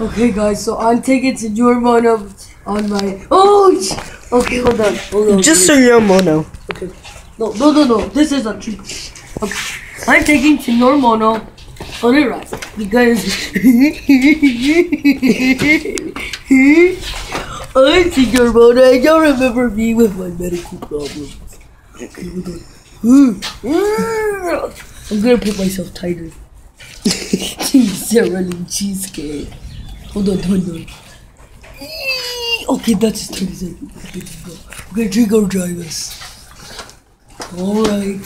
Okay, guys, so I'm taking Senor Mono on my. Oh! Okay, hold on. Just Senor Mono. Okay. No. This is a trick. Okay. I'm taking Senor Mono on a ride because I'm Senor Mono. I don't remember me with my medical problems. Okay, hold on. I'm gonna put myself tighter. Running cheesecake. Hold on. Okay, that's just 30 seconds. Okay, Trico drive us. Alright.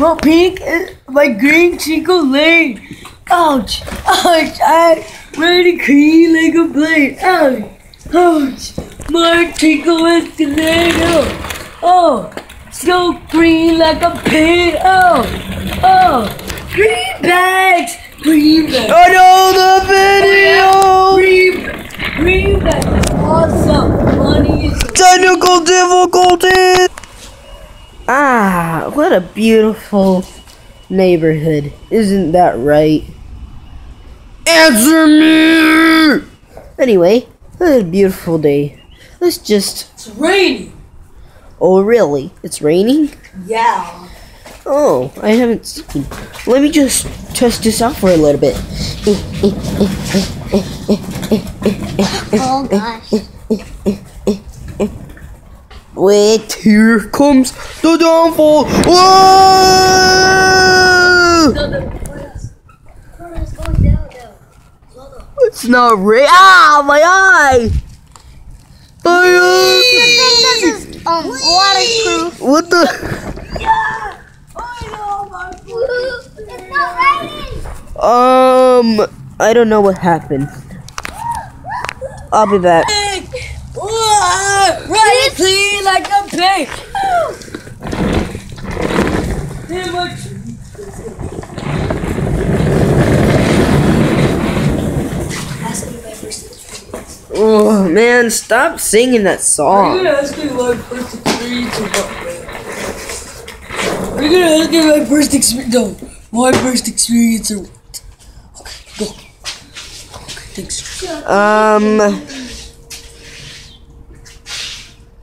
Oh, pink, my green Chico lane. Ouch! I'm ready to clean like a blade. Ouch! My Chico Escalator. Oh, so green like a pig. Oh, greenbacks. I know the video. Greenbacks is awesome. Money is technical difficulties. What a beautiful neighborhood. Isn't that right? Answer me! Anyway, it's a beautiful day. It's raining. Oh, really? It's raining? Yeah. Oh, I haven't seen. Let me just test this out for a little bit. Oh gosh. Wait, here comes the downfall. Whoa! It's not real. My eye! My eye! This is waterproof. What the? It's not raining. I don't know what happened. I'll be back. Right, clean like a pig. Oh man, stop singing that song. Are you gonna ask me my first experience or what, man? Are you gonna ask me my first experience? No, my first experience or what? Okay, go. Okay, thanks.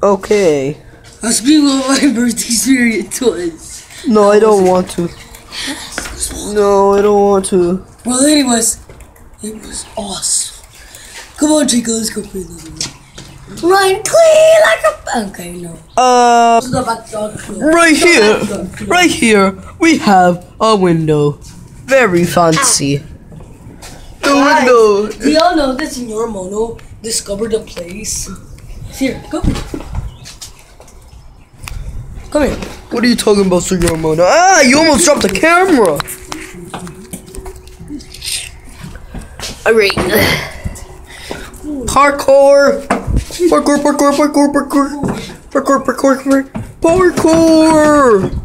Okay. Ask me what my first experience was. No, I don't want to. No, I don't want to. Well, anyways, it was awesome. Come on, Chico, let's go play another one. Run clean like a. Okay, no. Let's go back to Right here, we have a window. Very fancy. The window. Do y'all know that Senor Mono discovered a place? Here, come here. Come here. What are you talking about, Senor Mono? You almost dropped the camera. Alright. Parkour.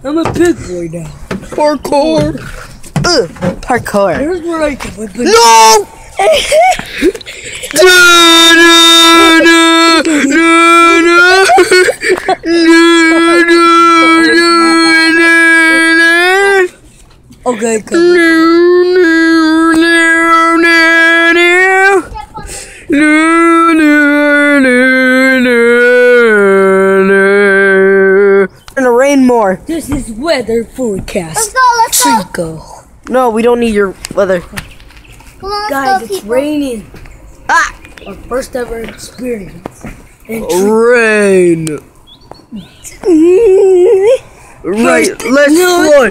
I'm a big boy now. Parkour. Parkour. Here's where I can whip it. No! Okay, come on. Gonna rain more. This is weather forecast. Let's go. Chico. No, we don't need your weather. Come on, Guys, let's go, it's people. raining. Our first ever experience. And Rain. Right, let's fly.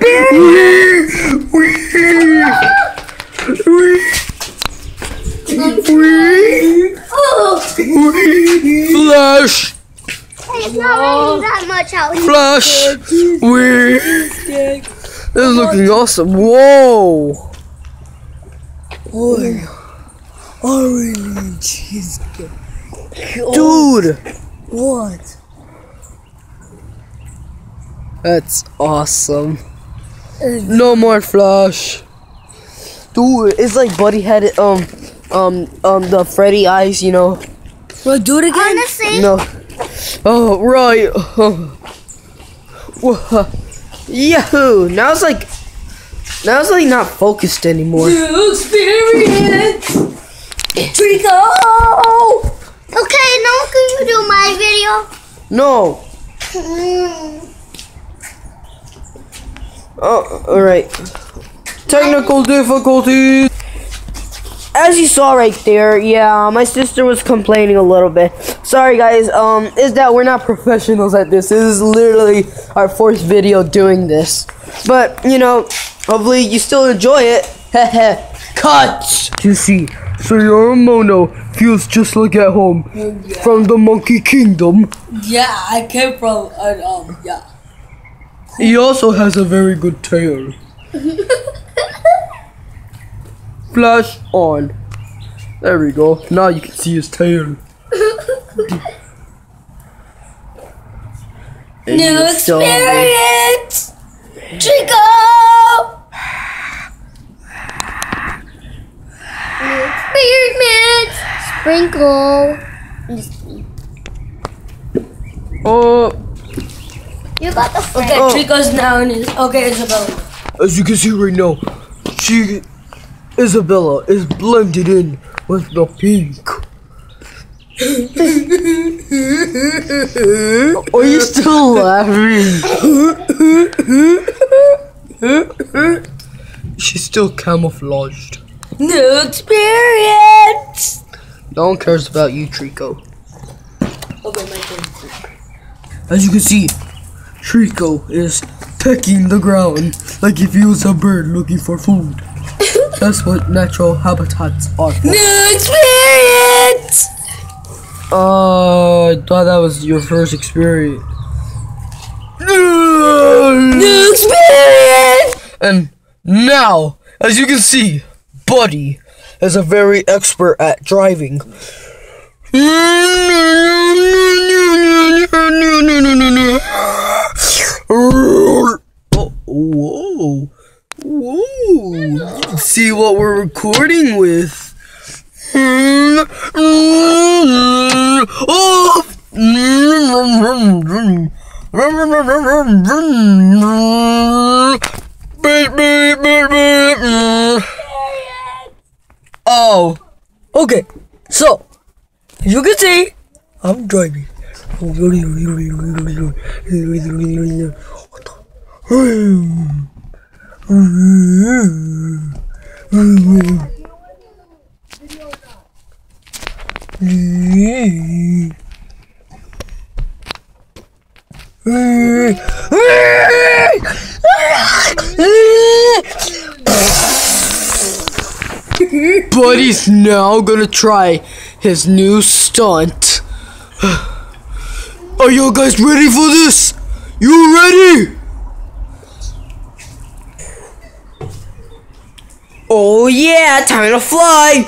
Flash. Hey, it's not raining that much out here. Flash. This is looking awesome. Whoa. Orange cheesecake. Dude. What? That's awesome. No more Flash. Dude, it's like Buddy had it, the Freddy eyes, you know. Wanna do it again? Honestly, No. Oh, right. Yahoo! Now it's like not focused anymore. New experience! Trico! Okay, now can you do my video? No. Oh, alright. Technical difficulties. As you saw right there, yeah, my sister was complaining a little bit. Sorry guys, is that we're not professionals at this. This is literally our 4th video doing this. But, you know, hopefully you still enjoy it. Heh. Cut! You see, Mono feels just like at home. Yeah. From the Monkey Kingdom. Yeah, I came from, yeah. He also has a very good tail. Flash on. There we go. Now you can see his tail. New experience! Trico! New experiment. Sprinkle. Oh. You got the friend. Okay, Trico's now in his. Okay, Isabella. As you can see right now, Isabella is blended in with the pink. Are you still laughing? She's still camouflaged. New experience! No one cares about you, Trico. Okay, my turn. As you can see, Trico is pecking the ground like if he was a bird looking for food. That's what natural habitats are for. New experience! I thought that was your first experience. New experience! And now, as you can see, Buddy is a very expert at driving. Oh, whoa. Whoa. See what we're recording with. Oh! Oh, okay. So, as you can see, I'm driving. Buddy's now gonna try his new stunt. Are you guys ready for this? You ready? Oh yeah, time to fly!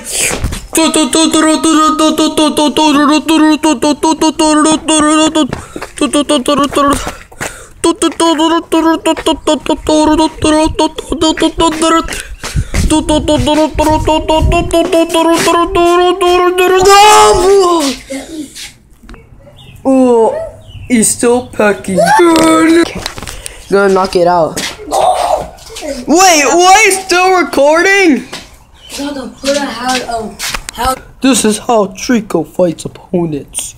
Oh, he's still pecking. Gonna knock it out. Wait, what? Still recording? This is how Trico fights opponents.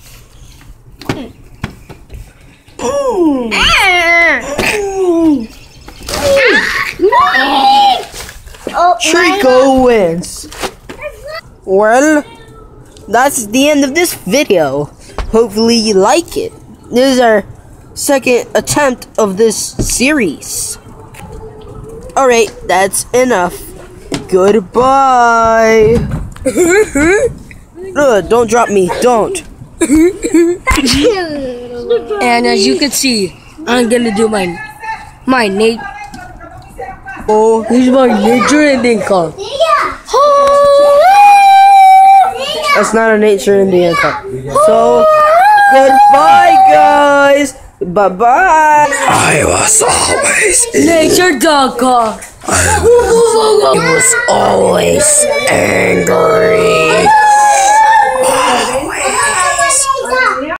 Trico wins. Well, that's the end of this video. Hopefully you like it. This is our second attempt of this series. Alright, that's enough. Goodbye. Don't drop me. Don't. And as you can see, I'm gonna do my nature. Oh, Here's my nature ending call. that's not a nature Indian cup. So, goodbye, guys. Bye-bye. I was always Nature dog call. I was always angry.